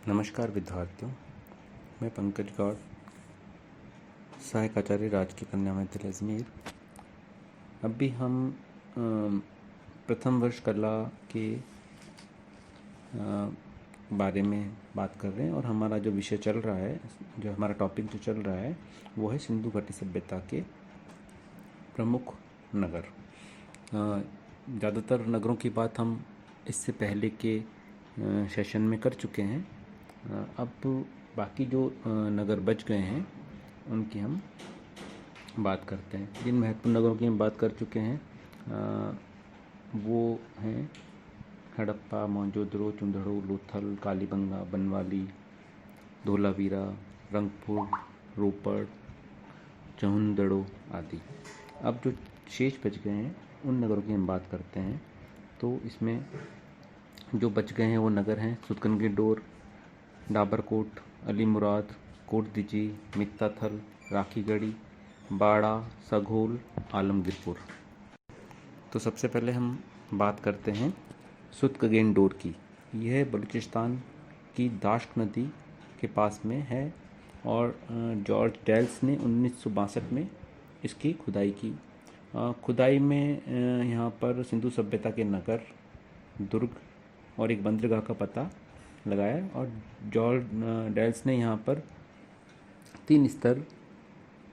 नमस्कार विद्यार्थियों, मैं पंकज गौड़, सहायक आचार्य राजकीय कन्या विद्यालय अजमेर। अभी हम प्रथम वर्ष कला के बारे में बात कर रहे हैं और हमारा जो विषय चल रहा है, जो हमारा टॉपिक जो चल रहा है वो है सिंधु घाटी सभ्यता के प्रमुख नगर। ज़्यादातर नगरों की बात हम इससे पहले के सेशन में कर चुके हैं। अब बाकी जो नगर बच गए हैं उनकी हम बात करते हैं। जिन महत्वपूर्ण नगरों की हम बात कर चुके हैं वो हैं हड़प्पा, मोहनजोदड़ो, चुंदड़ो, लोथल, कालीबंगा, बनवाली, धोलावीरा, रंगपुर, रोपड़, चहुंदड़ो आदि। अब जो शेष बच गए हैं उन नगरों की हम बात करते हैं। तो इसमें जो बच गए हैं वो नगर हैं सुतकनगीडोर, डाबरकोट, अलीमुराद, कोटदीजी, मित्ताथल, राखीगढ़ी, बाड़ा, सघोल, आलमगीरपुर। तो सबसे पहले हम बात करते हैं सुतकगेनडोर की। यह बलूचिस्तान की दाश्त नदी के पास में है और जॉर्ज डेल्स ने 1962 में इसकी खुदाई की। खुदाई में यहाँ पर सिंधु सभ्यता के नगर, दुर्ग और एक बंदरगाह का पता लगाया और जॉर्ज डेल्स ने यहाँ पर 3 स्तर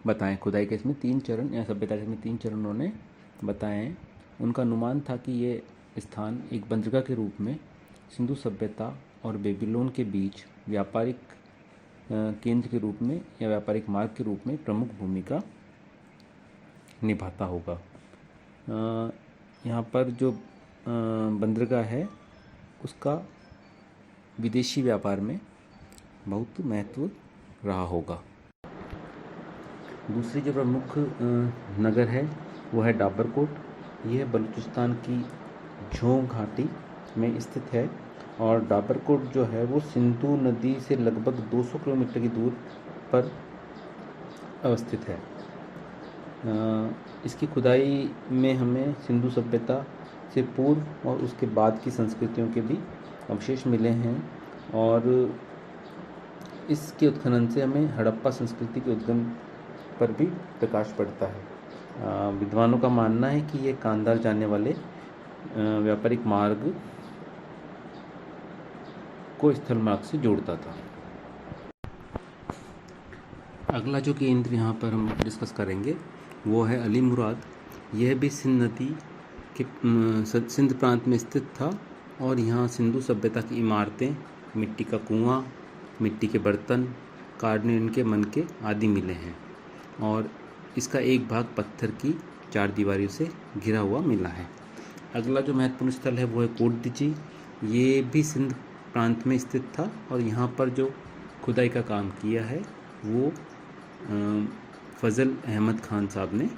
बताए। खुदाई के इसमें 3 चरण या सभ्यता के इसमें 3 चरण उन्होंने बताए हैं। उनका अनुमान था कि ये स्थान एक बंदरगाह के रूप में सिंधु सभ्यता और बेबीलोन के बीच व्यापारिक केंद्र के रूप में या व्यापारिक मार्ग के रूप में प्रमुख भूमिका निभाता होगा। यहाँ पर जो बंदरगाह है उसका विदेशी व्यापार में बहुत महत्व रहा होगा। दूसरी जो प्रमुख नगर है वो है डाबरकोट। यह बलूचिस्तान की झोंग घाटी में स्थित है और डाबरकोट जो है वो सिंधु नदी से लगभग 200 किलोमीटर की दूर पर अवस्थित है। इसकी खुदाई में हमें सिंधु सभ्यता से पूर्व और उसके बाद की संस्कृतियों के भी अवशेष मिले हैं और इसके उत्खनन से हमें हड़प्पा संस्कृति के उद्गम पर भी प्रकाश पड़ता है। विद्वानों का मानना है कि ये कांधार जाने वाले व्यापारिक मार्ग को स्थल मार्ग से जोड़ता था। अगला जो केंद्र यहाँ पर हम डिस्कस करेंगे वो है अलीमुराद। यह भी सिंध नदी के सिंध प्रांत में स्थित था और यहाँ सिंधु सभ्यता की इमारतें, मिट्टी का कुआं, मिट्टी के बर्तन, कार्डनियन के मनके आदि मिले हैं और इसका एक भाग पत्थर की 4 दीवारियों से घिरा हुआ मिला है। अगला जो महत्वपूर्ण स्थल है वो है कोटदीजी। ये भी सिंध प्रांत में स्थित था और यहाँ पर जो खुदाई का काम किया है वो फजल अहमद खान साहब ने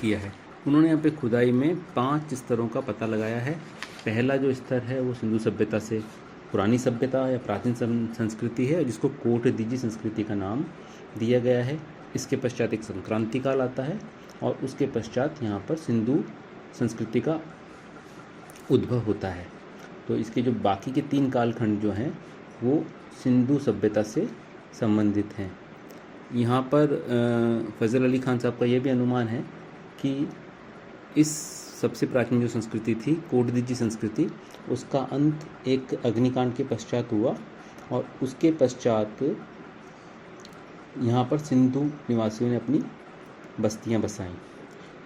किया है। उन्होंने यहाँ पे खुदाई में 5 स्तरों का पता लगाया है। पहला जो स्तर है वो सिंधु सभ्यता से पुरानी सभ्यता या प्राचीन संस्कृति है जिसको कोटदीजी संस्कृति का नाम दिया गया है। इसके पश्चात एक संक्रांति काल आता है और उसके पश्चात यहाँ पर सिंधु संस्कृति का उद्भव होता है। तो इसके जो बाकी के 3 कालखंड जो हैं वो सिंधु सभ्यता से संबंधित हैं। यहाँ पर फजल अली खान साहब का ये भी अनुमान है कि इस सबसे प्राचीन जो संस्कृति थी कोटदीजी संस्कृति, उसका अंत एक अग्निकांड के पश्चात हुआ और उसके पश्चात यहाँ पर सिंधु निवासियों ने अपनी बस्तियाँ बसाईं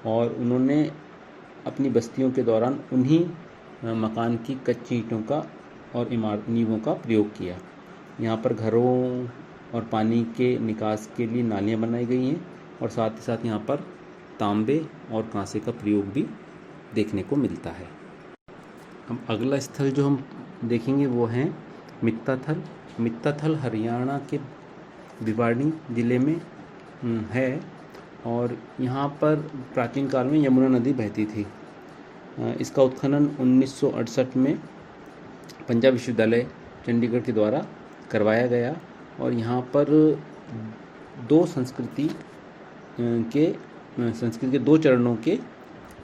और उन्होंने अपनी बस्तियों के दौरान उन्हीं मकान की कच्ची ईंटों का और नींवों का प्रयोग किया। यहाँ पर घरों और पानी के निकास के लिए नालियाँ बनाई गई हैं और साथ ही साथ यहाँ पर तांबे और कांसे का प्रयोग भी देखने को मिलता है। अब अगला स्थल जो हम देखेंगे वो है मित्ताथल। मित्ताथल हरियाणा के भिवाड़ी ज़िले में है और यहाँ पर प्राचीन काल में यमुना नदी बहती थी। इसका उत्खनन 1968 में पंजाब विश्वविद्यालय चंडीगढ़ के द्वारा करवाया गया और यहाँ पर 2 संस्कृति के 2 चरणों के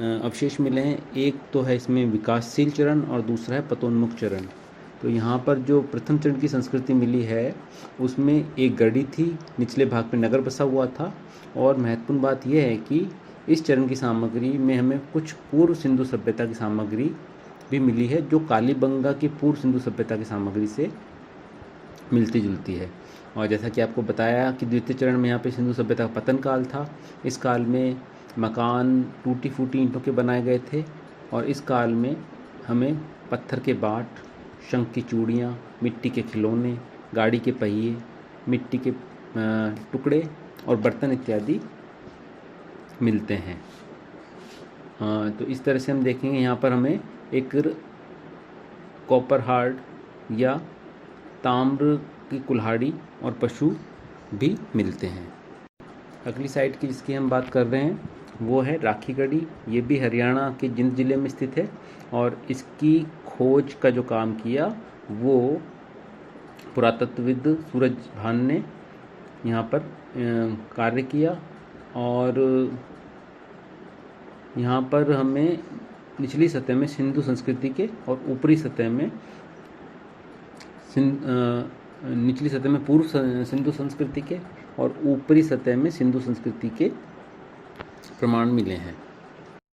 अवशेष मिले हैं। एक तो है इसमें विकासशील चरण और दूसरा है पतोन्मुख चरण। तो यहाँ पर जो प्रथम चरण की संस्कृति मिली है उसमें एक गढ़ी थी, निचले भाग में नगर बसा हुआ था। और महत्वपूर्ण बात यह है कि इस चरण की सामग्री में हमें कुछ पूर्व सिंधु सभ्यता की सामग्री भी मिली है, जो कालीबंगा की पूर्व सिंधु सभ्यता की सामग्री से मिलती जुलती है। और जैसा कि आपको बताया कि द्वितीय चरण में यहाँ पे सिंधु सभ्यता का पतन काल था। इस काल में मकान टूटी फूटी ईंटों के बनाए गए थे, और इस काल में हमें पत्थर के बाट, शंख की चूड़ियाँ, मिट्टी के खिलौने, गाड़ी के पहिए, मिट्टी के टुकड़े और बर्तन इत्यादि मिलते हैं। तो इस तरह से हम देखेंगे यहाँ पर हमें एक कॉपर हार्ड या ताम्र की कुल्हाड़ी और पशु भी मिलते हैं। अगली साइट की जिसकी हम बात कर रहे हैं वो है राखीगढ़ी। ये भी हरियाणा के जिंद जिले में स्थित है, और इसकी खोज का जो काम किया वो पुरातत्वविद सूरज भान ने यहाँ पर कार्य किया। और यहाँ पर हमें निचली सतह में सिंधु संस्कृति के और ऊपरी सतह में निचली सतह में पूर्व सिंधु संस्कृति के और ऊपरी सतह में सिंधु संस्कृति के प्रमाण मिले हैं।